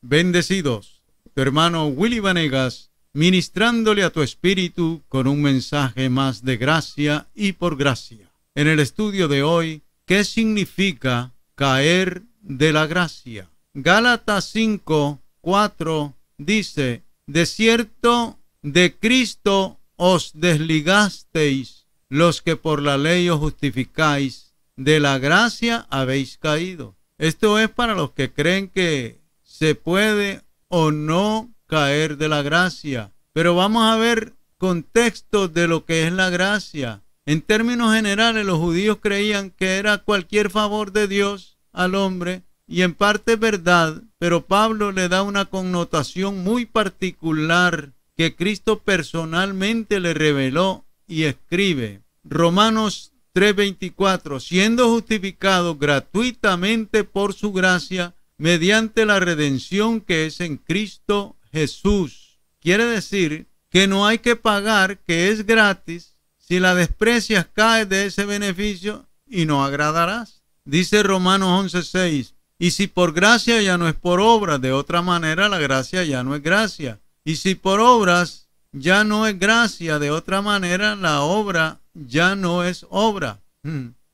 Bendecidos, tu hermano Willy Vanegas, ministrándole a tu espíritu con un mensaje más de gracia y por gracia. En el estudio de hoy, ¿qué significa caer de la gracia? Gálatas 5:4 dice: de cierto, de Cristo os desligasteis, los que por la ley os justificáis, de la gracia habéis caído. Esto es para los que creen que se puede o no caer de la gracia. Pero vamos a ver contextos de lo que es la gracia. En términos generales, los judíos creían que era cualquier favor de Dios al hombre, y en parte es verdad, pero Pablo le da una connotación muy particular que Cristo personalmente le reveló y escribe. Romanos 3:24, siendo justificados gratuitamente por su gracia, mediante la redención que es en Cristo Jesús. Quiere decir que no hay que pagar, que es gratis. Si la desprecias, caes de ese beneficio y no agradarás. Dice Romanos 11:6, y si por gracia ya no es por obra, de otra manera la gracia ya no es gracia. Y si por obras ya no es gracia, de otra manera la obra ya no es obra.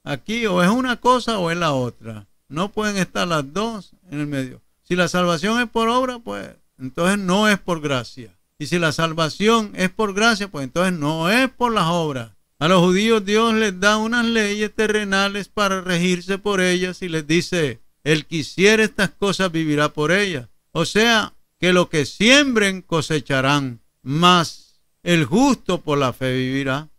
Aquí o es una cosa o es la otra. No pueden estar las dos en el medio. Si la salvación es por obra, pues entonces no es por gracia. Y si la salvación es por gracia, pues entonces no es por las obras. A los judíos Dios les da unas leyes terrenales para regirse por ellas y les dice: el que hiciere estas cosas vivirá por ellas. O sea, que lo que siembren cosecharán, mas el justo por la fe vivirá.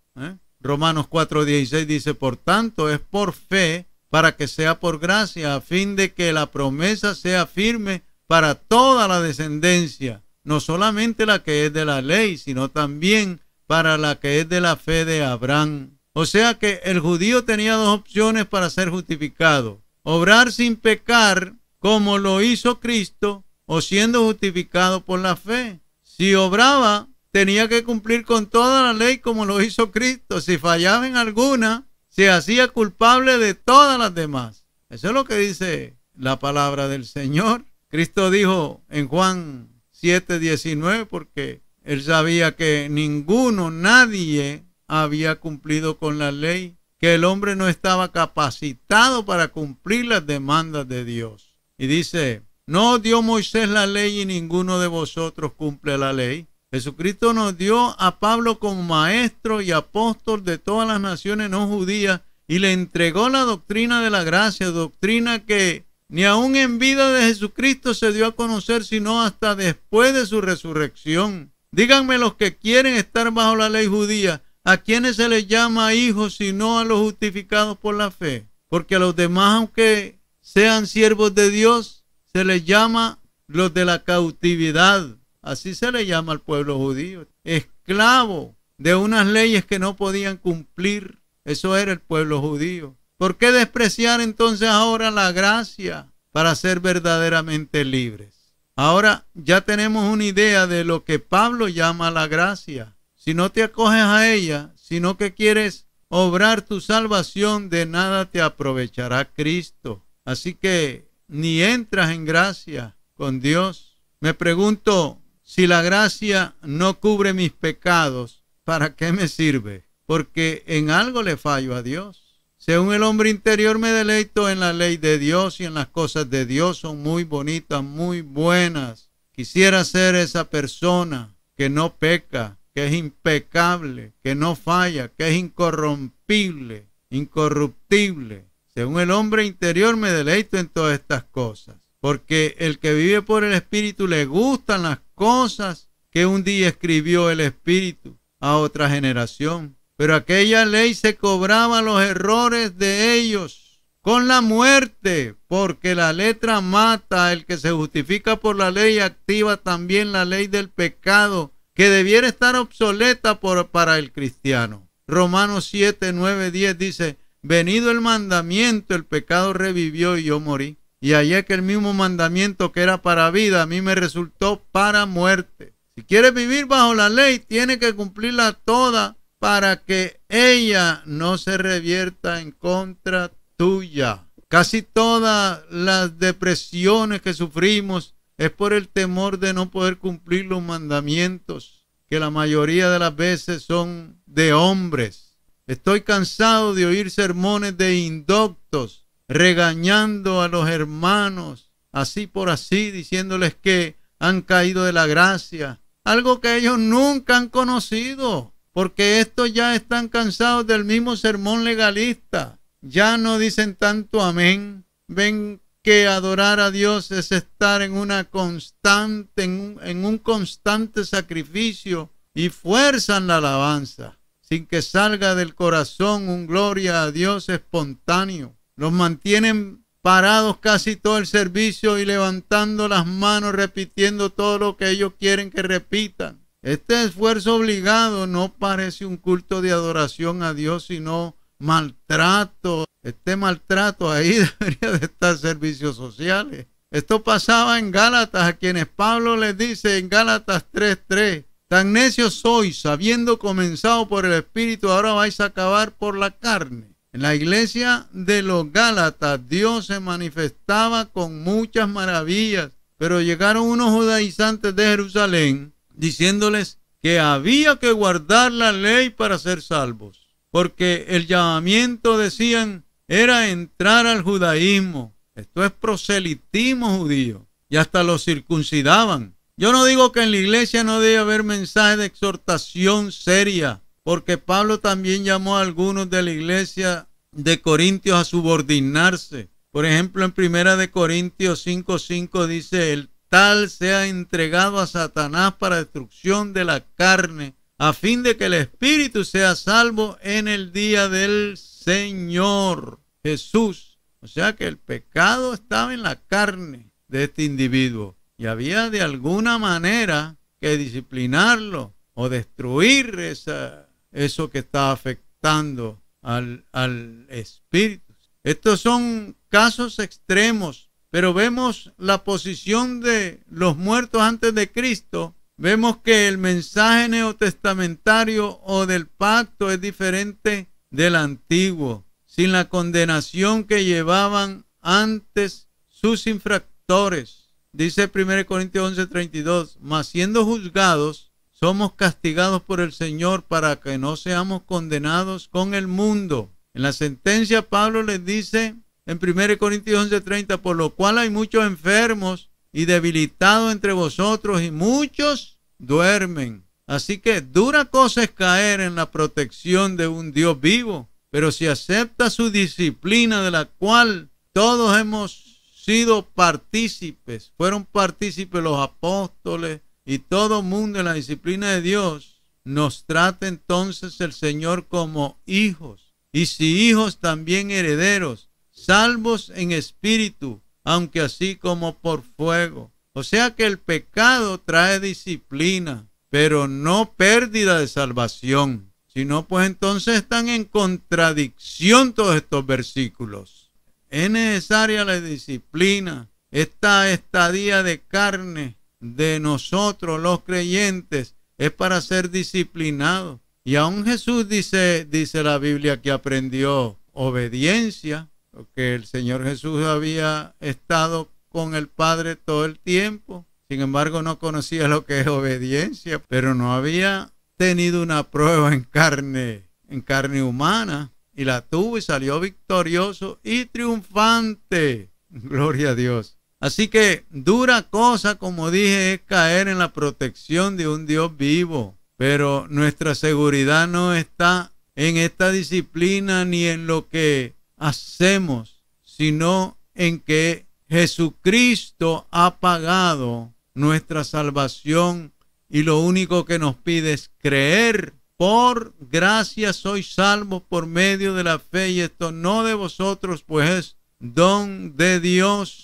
Romanos 4:16 dice: por tanto es por fe, para que sea por gracia, a fin de que la promesa sea firme para toda la descendencia, no solamente la que es de la ley, sino también para la que es de la fe de Abraham. O sea que el judío tenía dos opciones para ser justificado: obrar sin pecar, como lo hizo Cristo, o siendo justificado por la fe. Si obraba, tenía que cumplir con toda la ley como lo hizo Cristo. Si fallaba en alguna, se hacía culpable de todas las demás. Eso es lo que dice la palabra del Señor. Cristo dijo en Juan 7:19, porque él sabía que nadie había cumplido con la ley, que el hombre no estaba capacitado para cumplir las demandas de Dios. Y dice: no dio Moisés la ley y ninguno de vosotros cumple la ley. Jesucristo nos dio a Pablo como maestro y apóstol de todas las naciones no judías y le entregó la doctrina de la gracia, doctrina que ni aún en vida de Jesucristo se dio a conocer, sino hasta después de su resurrección. Díganme los que quieren estar bajo la ley judía, ¿a quiénes se les llama hijos sino a los justificados por la fe? Porque a los demás, aunque sean siervos de Dios, se les llama los de la cautividad. Así se le llama al pueblo judío, esclavo de unas leyes que no podían cumplir. Eso era el pueblo judío. ¿Por qué despreciar entonces ahora la gracia para ser verdaderamente libres? Ahora ya tenemos una idea de lo que Pablo llama la gracia. Si no te acoges a ella, sino que quieres obrar tu salvación, de nada te aprovechará Cristo. Así que ni entras en gracia con Dios. Me pregunto, si la gracia no cubre mis pecados, ¿para qué me sirve? Porque en algo le fallo a Dios. Según el hombre interior me deleito en la ley de Dios y en las cosas de Dios. Son muy bonitas, muy buenas. Quisiera ser esa persona que no peca, que es impecable, que no falla, que es incorrompible, incorruptible. Según el hombre interior me deleito en todas estas cosas. Porque el que vive por el Espíritu le gustan las cosas que un día escribió el Espíritu a otra generación. Pero aquella ley se cobraba los errores de ellos con la muerte, porque la letra mata. El que se justifica por la ley activa también la ley del pecado, que debiera estar obsoleta para el cristiano. Romanos 7, 9, 10 dice: venido el mandamiento, el pecado revivió y yo morí. Y hallé que el mismo mandamiento que era para vida, a mí me resultó para muerte. Si quieres vivir bajo la ley, tienes que cumplirla toda para que ella no se revierta en contra tuya. Casi todas las depresiones que sufrimos es por el temor de no poder cumplir los mandamientos, que la mayoría de las veces son de hombres. Estoy cansado de oír sermones de indoctos, regañando a los hermanos, así por así, diciéndoles que han caído de la gracia, algo que ellos nunca han conocido, porque estos ya están cansados del mismo sermón legalista. Ya no dicen tanto amén. Ven que adorar a Dios es estar en una constante, en un constante sacrificio y fuerzan la alabanza, sin que salga del corazón un gloria a Dios espontáneo. Los mantienen parados casi todo el servicio y levantando las manos, repitiendo todo lo que ellos quieren que repitan. Este esfuerzo obligado no parece un culto de adoración a Dios, sino maltrato. Este maltrato ahí debería de estar servicios sociales. Esto pasaba en Gálatas, a quienes Pablo les dice en Gálatas 3:3, tan necios sois, habiendo comenzado por el Espíritu, ahora vais a acabar por la carne. En la iglesia de los Gálatas, Dios se manifestaba con muchas maravillas, pero llegaron unos judaizantes de Jerusalén diciéndoles que había que guardar la ley para ser salvos, porque el llamamiento, decían, era entrar al judaísmo. Esto es proselitismo judío, y hasta los circuncidaban. Yo no digo que en la iglesia no debe haber mensajes de exhortación seria, porque Pablo también llamó a algunos de la iglesia de Corintios a subordinarse. Por ejemplo, en 1 Corintios 5:5 dice, el tal sea entregado a Satanás para destrucción de la carne, a fin de que el espíritu sea salvo en el día del Señor Jesús. O sea que el pecado estaba en la carne de este individuo y había de alguna manera que disciplinarlo o destruir eso que estaba afectando al espíritu. Estos son casos extremos, pero vemos la posición de los muertos antes de Cristo. Vemos que el mensaje neotestamentario o del pacto es diferente del antiguo, sin la condenación que llevaban antes sus infractores. Dice 1 Corintios 11:32, mas siendo juzgados, somos castigados por el Señor para que no seamos condenados con el mundo. En la sentencia Pablo les dice en 1 Corintios 11:30, por lo cual hay muchos enfermos y debilitados entre vosotros y muchos duermen. Así que dura cosa es caer en la protección de un Dios vivo, pero si acepta su disciplina, de la cual todos hemos sido partícipes, fueron partícipes los apóstoles y todo mundo en la disciplina de Dios, nos trata entonces el Señor como hijos, y si hijos también herederos, salvos en espíritu, aunque así como por fuego. O sea que el pecado trae disciplina, pero no pérdida de salvación, sino pues entonces están en contradicción todos estos versículos. Es necesaria la disciplina, esta estadía de carne de nosotros los creyentes es para ser disciplinados. Y aún Jesús dice la Biblia que aprendió obediencia, porque el Señor Jesús había estado con el Padre todo el tiempo. Sin embargo, no conocía lo que es obediencia, pero no había tenido una prueba en carne humana, y la tuvo y salió victorioso y triunfante. Gloria a Dios. Así que dura cosa, como dije, es caer en la protección de un Dios vivo, pero nuestra seguridad no está en esta disciplina ni en lo que hacemos, sino en que Jesucristo ha pagado nuestra salvación y lo único que nos pide es creer. Por gracia sois salvos por medio de la fe, y esto no de vosotros, pues es don de Dios.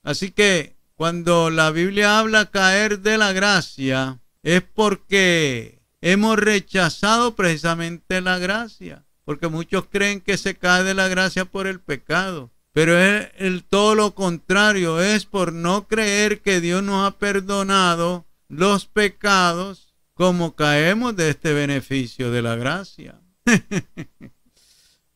Así que cuando la Biblia habla caer de la gracia, es porque hemos rechazado precisamente la gracia, porque muchos creen que se cae de la gracia por el pecado, pero es todo lo contrario, es por no creer que Dios nos ha perdonado los pecados, como caemos de este beneficio de la gracia.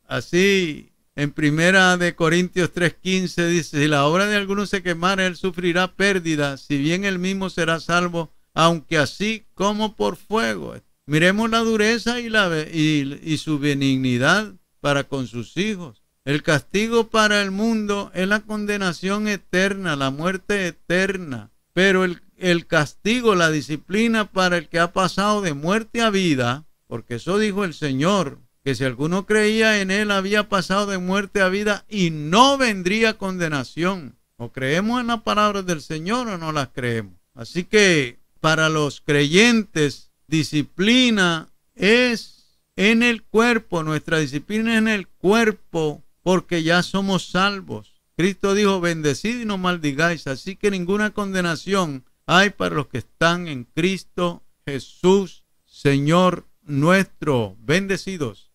Así En primera de Corintios 3:15 dice, si la obra de alguno se quemara, él sufrirá pérdida, si bien él mismo será salvo, aunque así como por fuego. Miremos la dureza y su benignidad para con sus hijos. El castigo para el mundo es la condenación eterna, la muerte eterna. Pero el castigo, la disciplina para el que ha pasado de muerte a vida, porque eso dijo el Señor, que si alguno creía en él había pasado de muerte a vida y no vendría condenación. ¿O creemos en las palabras del Señor o no las creemos? Así que para los creyentes, disciplina es en el cuerpo, nuestra disciplina es en el cuerpo, porque ya somos salvos. Cristo dijo, bendecid y no maldigáis, así que ninguna condenación hay para los que están en Cristo Jesús, Señor nuestro. Bendecidos.